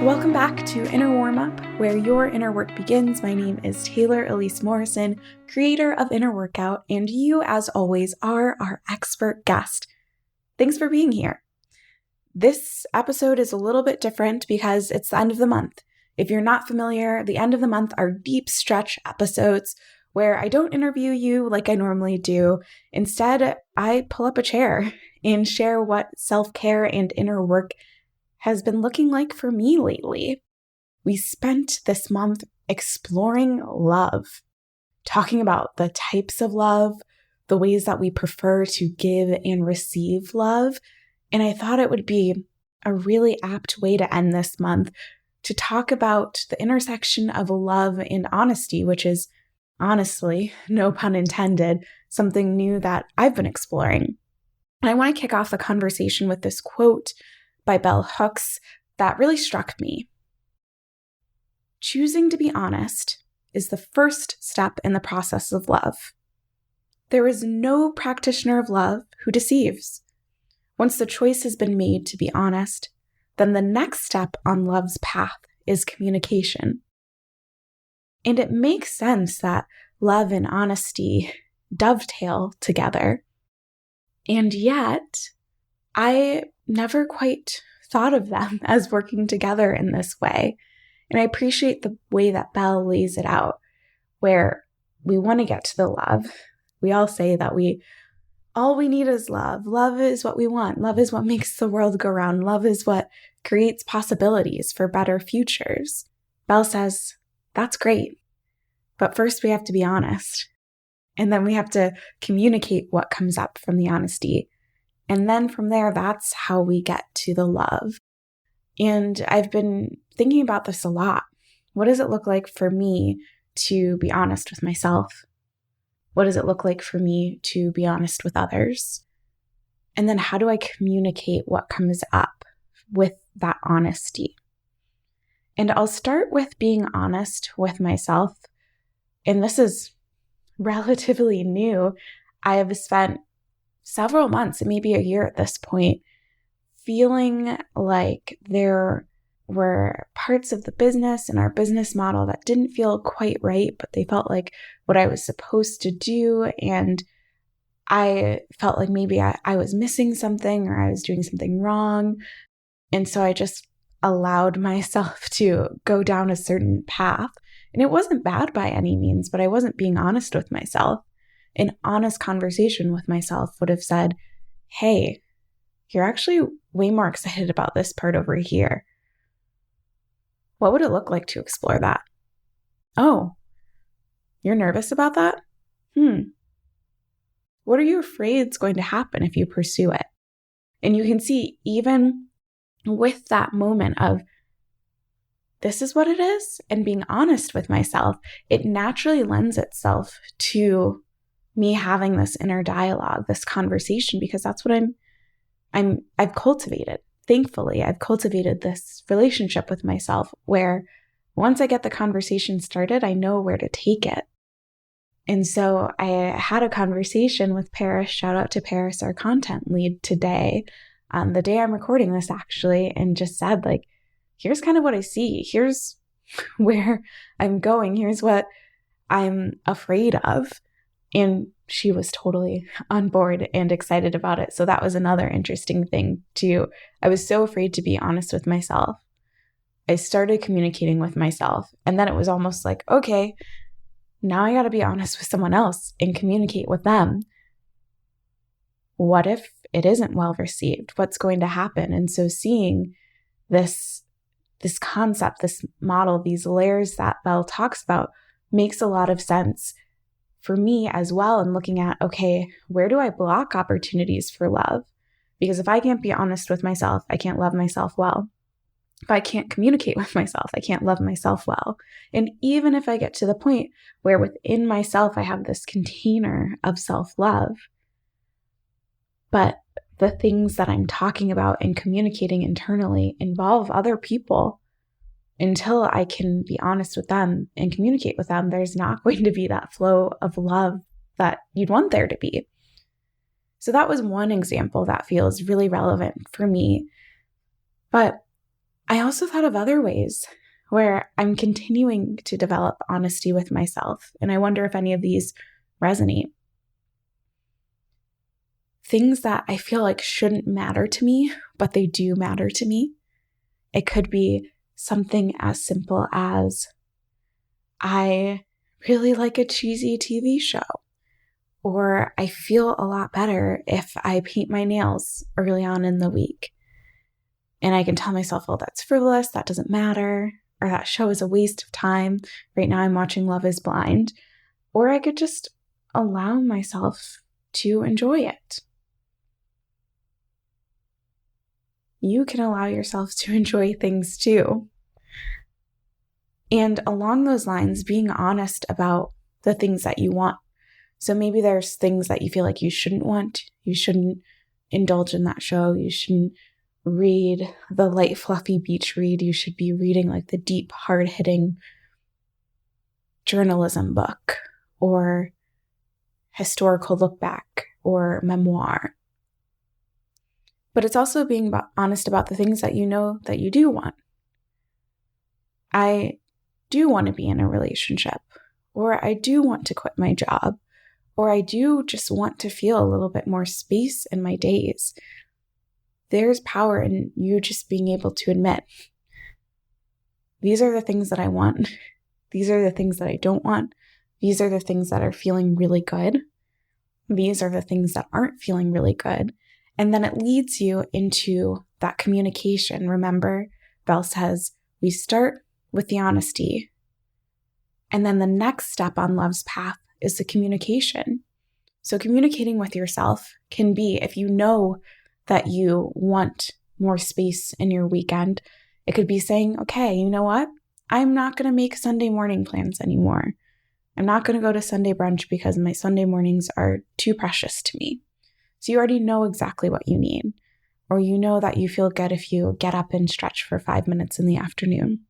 Welcome back to Inner Warmup, where your inner work begins. My name is Taylor Elise Morrison, creator of Inner Workout, and you, as always, are our expert guest. Thanks for being here. This episode is a little bit different because it's the end of the month. If you're not familiar, the end of the month are deep stretch episodes where I don't interview you like I normally do. Instead, I pull up a chair and share what self-care and inner work has been looking like for me lately. We spent this month exploring love, talking about the types of love, the ways that we prefer to give and receive love. And I thought it would be a really apt way to end this month to talk about the intersection of love and honesty, which is honestly, no pun intended, something new that I've been exploring. And I want to kick off the conversation with this quote by Bell Hooks that really struck me. Choosing to be honest is the first step in the process of love. There is no practitioner of love who deceives. Once the choice has been made to be honest, then the next step on love's path is communication. And it makes sense that love and honesty dovetail together. And yet, I never quite thought of them as working together in this way. And I appreciate the way that Belle lays it out, where we want to get to the love. We all say that all we need is love. Love is what we want. Love is what makes the world go round. Love is what creates possibilities for better futures. Belle says, that's great. But first we have to be honest. And then we have to communicate what comes up from the honesty. And then from there, that's how we get to the love. And I've been thinking about this a lot. What does it look like for me to be honest with myself? What does it look like for me to be honest with others? And then how do I communicate what comes up with that honesty? And I'll start with being honest with myself. And this is relatively new. I have spent several months, maybe a year at this point, feeling like there were parts of the business and our business model that didn't feel quite right, but they felt like what I was supposed to do. And I felt like maybe I was missing something or I was doing something wrong. And so I just allowed myself to go down a certain path. And it wasn't bad by any means, but I wasn't being honest with myself. An honest conversation with myself would have said, hey, you're actually way more excited about this part over here. What would it look like to explore that? Oh, you're nervous about that? What are you afraid is going to happen if you pursue it? And you can see even with that moment of, this is what it is, and being honest with myself, it naturally lends itself to me having this inner dialogue, this conversation, because that's what I've cultivated. Thankfully, I've cultivated this relationship with myself where once I get the conversation started, I know where to take it. And so I had a conversation with Paris, shout out to Paris, our content lead today, the day I'm recording this actually, and just said like, here's kind of what I see. Here's where I'm going. Here's what I'm afraid of. And she was totally on board and excited about it. So that was another interesting thing too. I was so afraid to be honest with myself. I started communicating with myself. And then it was almost like, okay, now I got to be honest with someone else and communicate with them. What if it isn't well received? What's going to happen? And so seeing this concept, this model, these layers that Belle talks about makes a lot of sense for me as well, and looking at, okay, where do I block opportunities for love? Because if I can't be honest with myself, I can't love myself well. If I can't communicate with myself, I can't love myself well. And even if I get to the point where within myself, I have this container of self-love, but the things that I'm talking about and communicating internally involve other people, until I can be honest with them and communicate with them, there's not going to be that flow of love that you'd want there to be. So that was one example that feels really relevant for me. But I also thought of other ways where I'm continuing to develop honesty with myself, and I wonder if any of these resonate. Things that I feel like shouldn't matter to me, but they do matter to me. It could be something as simple as, I really like a cheesy TV show, or I feel a lot better if I paint my nails early on in the week. And I can tell myself, well, that's frivolous, that doesn't matter, or that show is a waste of time. Right now I'm watching Love is Blind. Or I could just allow myself to enjoy it. You can allow yourself to enjoy things too. And along those lines, being honest about the things that you want. So maybe there's things that you feel like you shouldn't want. You shouldn't indulge in that show. You shouldn't read the light, fluffy beach read. You should be reading like the deep, hard-hitting journalism book or historical look back or memoir. But it's also being honest about the things that you know that you do want. I do want to be in a relationship, or I do want to quit my job, or I do just want to feel a little bit more space in my days. There's power in you just being able to admit, these are the things that I want. These are the things that I don't want. These are the things that are feeling really good. These are the things that aren't feeling really good. And then it leads you into that communication. Remember, Bell says, we start with the honesty. And then the next step on love's path is the communication. So communicating with yourself can be, if you know that you want more space in your weekend, it could be saying, okay, you know what? I'm not going to make Sunday morning plans anymore. I'm not going to go to Sunday brunch because my Sunday mornings are too precious to me. So you already know exactly what you need. Or you know that you feel good if you get up and stretch for 5 minutes in the afternoon.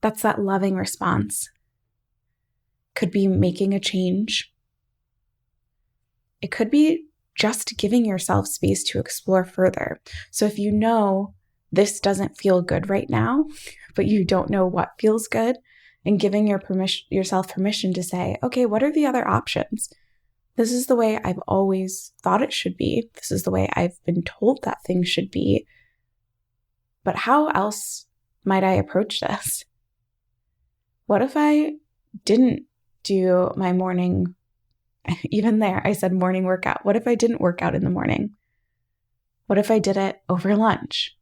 That's that loving response. Could be making a change. It could be just giving yourself space to explore further. So if you know this doesn't feel good right now, but you don't know what feels good, and giving yourself permission to say, okay, what are the other options? This is the way I've always thought it should be. This is the way I've been told that things should be. But how else might I approach this? What if I didn't do my morning, even there, I said morning workout. What if I didn't work out in the morning? What if I did it over lunch?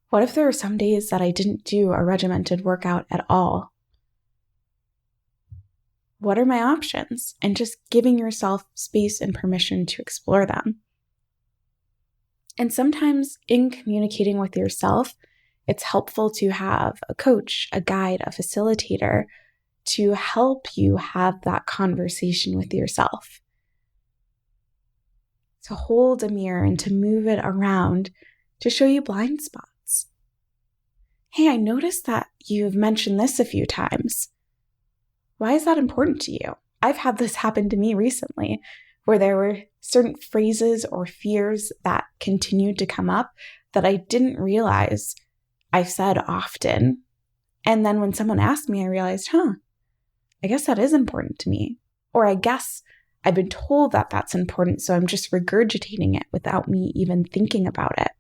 What if there were some days that I didn't do a regimented workout at all? What are my options? And just giving yourself space and permission to explore them. And sometimes in communicating with yourself, it's helpful to have a coach, a guide, a facilitator to help you have that conversation with yourself. To hold a mirror and to move it around to show you blind spots. Hey, I noticed that you've mentioned this a few times. Why is that important to you? I've had this happen to me recently, where there were certain phrases or fears that continued to come up that I didn't realize I've said often. And then when someone asked me, I realized, I guess that is important to me. Or I guess I've been told that that's important, so I'm just regurgitating it without me even thinking about it.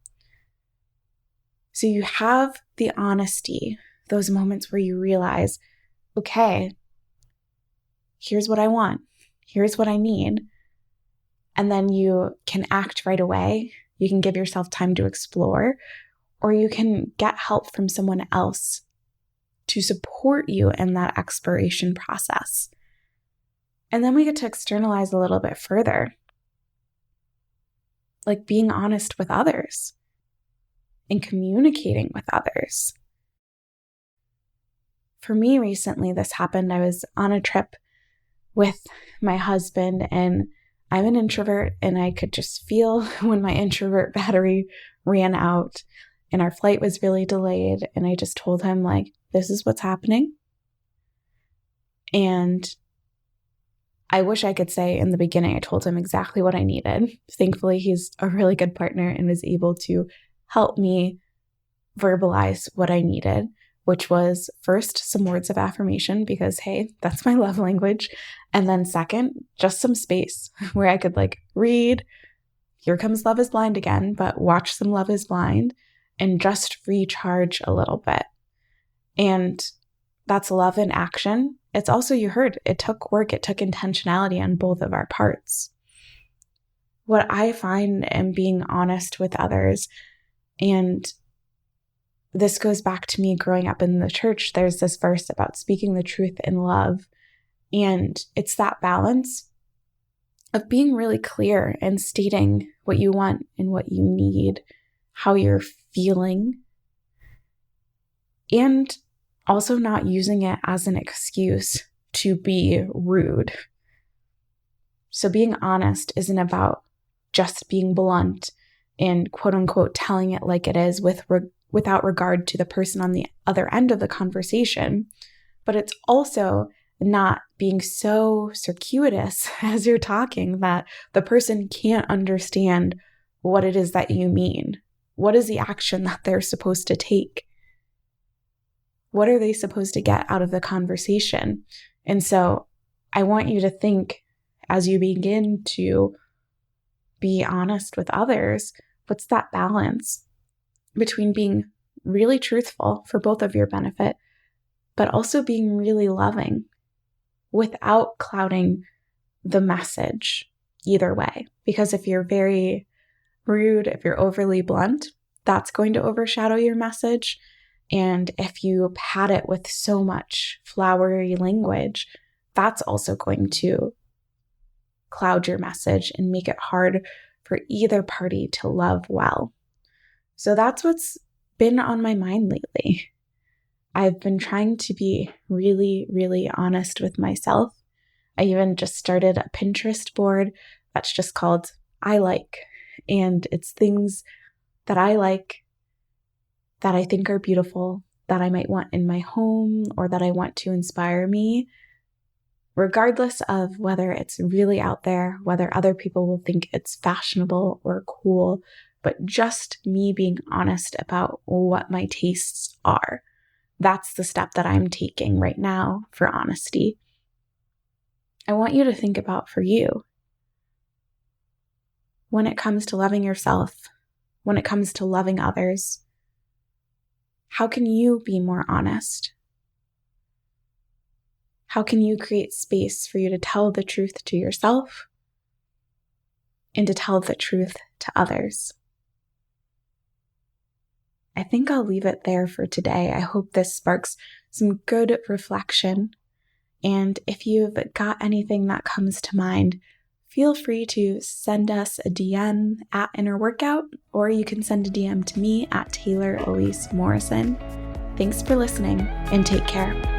So you have the honesty, those moments where you realize, okay, here's what I want. Here's what I need. And then you can act right away. You can give yourself time to explore, or you can get help from someone else to support you in that exploration process. And then we get to externalize a little bit further, like being honest with others and communicating with others. For me recently, this happened. I was on a trip with my husband, and I'm an introvert, and I could just feel when my introvert battery ran out and our flight was really delayed. And I just told him, like, this is what's happening. And I wish I could say in the beginning, I told him exactly what I needed. Thankfully, he's a really good partner and was able to help me verbalize what I needed, which was first some words of affirmation because, hey, that's my love language. And then second, just some space where I could read Here Comes Love is Blind again, but watch some Love is Blind and just recharge a little bit. And that's love in action. It's also, you heard, it took work, it took intentionality on both of our parts. What I find in being honest with others, and this goes back to me growing up in the church, there's this verse about speaking the truth in love. And it's that balance of being really clear and stating what you want and what you need, how you're feeling, and also not using it as an excuse to be rude. So being honest isn't about just being blunt and quote unquote telling it like it is without regard to the person on the other end of the conversation, but it's also not being so circuitous as you're talking that the person can't understand what it is that you mean. What is the action that they're supposed to take? What are they supposed to get out of the conversation? And so I want you to think, as you begin to be honest with others, what's that balance between being really truthful for both of your benefit, but also being really loving without clouding the message either way? Because if you're very rude, if you're overly blunt, that's going to overshadow your message. And if you pad it with so much flowery language, that's also going to cloud your message and make it hard for either party to love well. So that's what's been on my mind lately. I've been trying to be really, really honest with myself. I even just started a Pinterest board that's just called I Like. And it's things that I like, that I think are beautiful, that I might want in my home or that I want to inspire me, regardless of whether it's really out there, whether other people will think it's fashionable or cool, but just me being honest about what my tastes are. That's the step that I'm taking right now for honesty. I want you to think about for you. When it comes to loving yourself, when it comes to loving others, how can you be more honest? How can you create space for you to tell the truth to yourself and to tell the truth to others? I think I'll leave it there for today. I hope this sparks some good reflection. And if you've got anything that comes to mind, feel free to send us a DM at Inner Workout, or you can send a DM to me at Taylor Elise Morrison. Thanks for listening and take care.